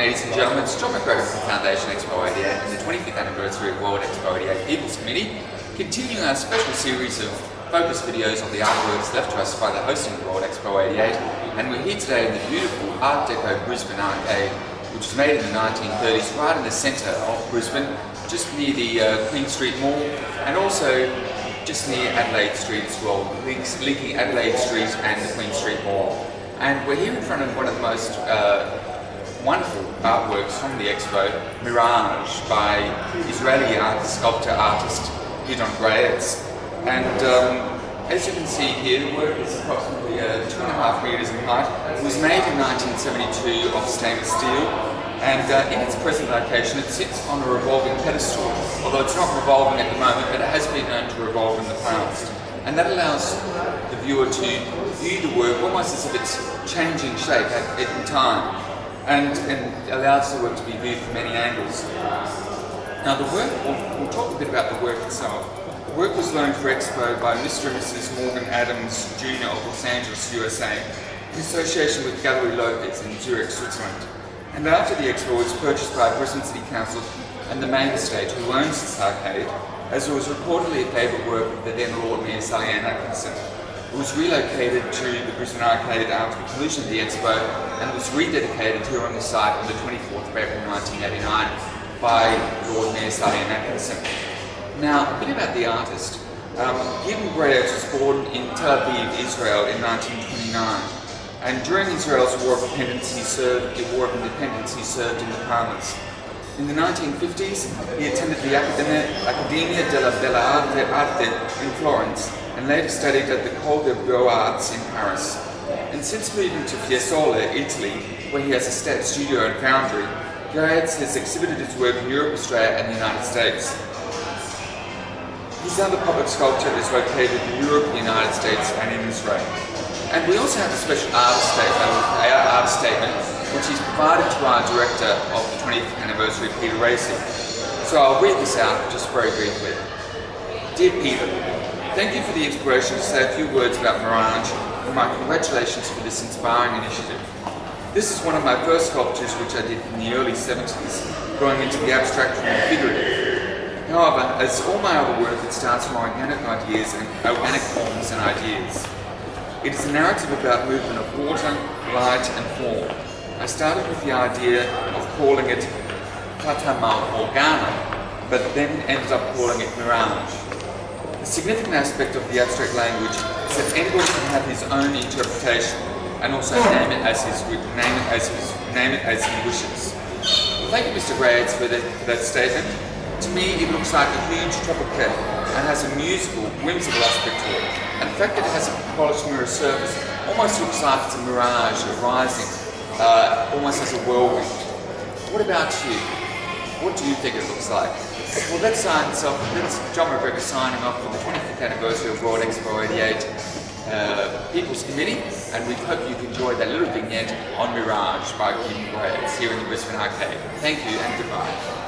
ladies and gentlemen, it's Gidon Graetz from Foundation Expo 88 and the 25th anniversary of World Expo 88 People's Committee, continuing our special series of focus videos on the artworks left to us by the hosting of World Expo 88. And we're here today in the beautiful Art Deco Brisbane Arcade, which was made in the 1930s right in the centre of Brisbane, just near the Queen Street Mall, and also just near Adelaide Street as well, linking Adelaide Street and the Queen Street Mall. And we're here in front of one of the most wonderful artworks from the Expo, Mirage, by Israeli sculptor artist Gidon Graetz. And as you can see here, the work is approximately 2.5 metres in height. It was made in 1972 of stainless steel, and in its present location it sits on a revolving pedestal, although it's not revolving at the moment, but it has been known to revolve in the past. And that allows the viewer to view the work almost as if it's changing shape in time, and allows the work to be viewed from many angles. Now the work, we'll talk a bit about the work itself. The work was loaned for Expo by Mr. and Mrs. Morgan Adams Jr. of Los Angeles, USA, in association with Gallery Lopez in Zurich, Switzerland. And after the Expo, it was purchased by Brisbane City Council and the main estate, who owns this arcade, as it was reportedly a favourite work of the then Lord Mayor Sally Ann Atkinson. It was relocated to the Brisbane Arcade after the conclusion of the Expo and was rededicated here on the site on the 24th of April 1989 by Lord Mayor Sally Ann Atkinson. Now, a bit about the artist. Gidon Graetz was born in Tel Aviv, Israel in 1929, and during Israel's War of Independence he served in the Palmas. In the 1950s, he attended the Accademia della Belle Arte in Florence and later studied at the École des Beaux-Arts in Paris. And since moving to Fiesole, Italy, where he has a studio and foundry, Graetz has exhibited his work in Europe, Australia and the United States. His other public sculpture is located in Europe, the United States and in Israel. And we also have a special art statement which he's provided to our director of the 20th anniversary, Peter Racy. So I'll read this out just very briefly. Dear Peter, thank you for the inspiration to say a few words about Mirage, and my congratulations for this inspiring initiative. This is one of my first sculptures which I did in the early 70s, going into the abstract from the figurative. However, as all my other work, it starts from organic ideas and organic forms and ideas. It is a narrative about movement of water, light and form. I started with the idea of calling it Fata Morgana, but then ended up calling it Mirage. The significant aspect of the abstract language is that anybody can have his own interpretation and also name it as he wishes. Thank you, Mr. Graetz, for that statement. To me, it looks like a huge tropical and has a musical, whimsical aspect to it. And the fact that it has a polished mirror surface almost looks like it's a mirage arising, almost as a whirlwind. What about you? What do you think it looks like? Well, that's Gidon Graetz signing off for the 25th anniversary of World Expo 88 People's Committee, and we hope you've enjoyed that little vignette on Mirage by Gidon Graetz here in the Brisbane Arcade. Thank you and goodbye.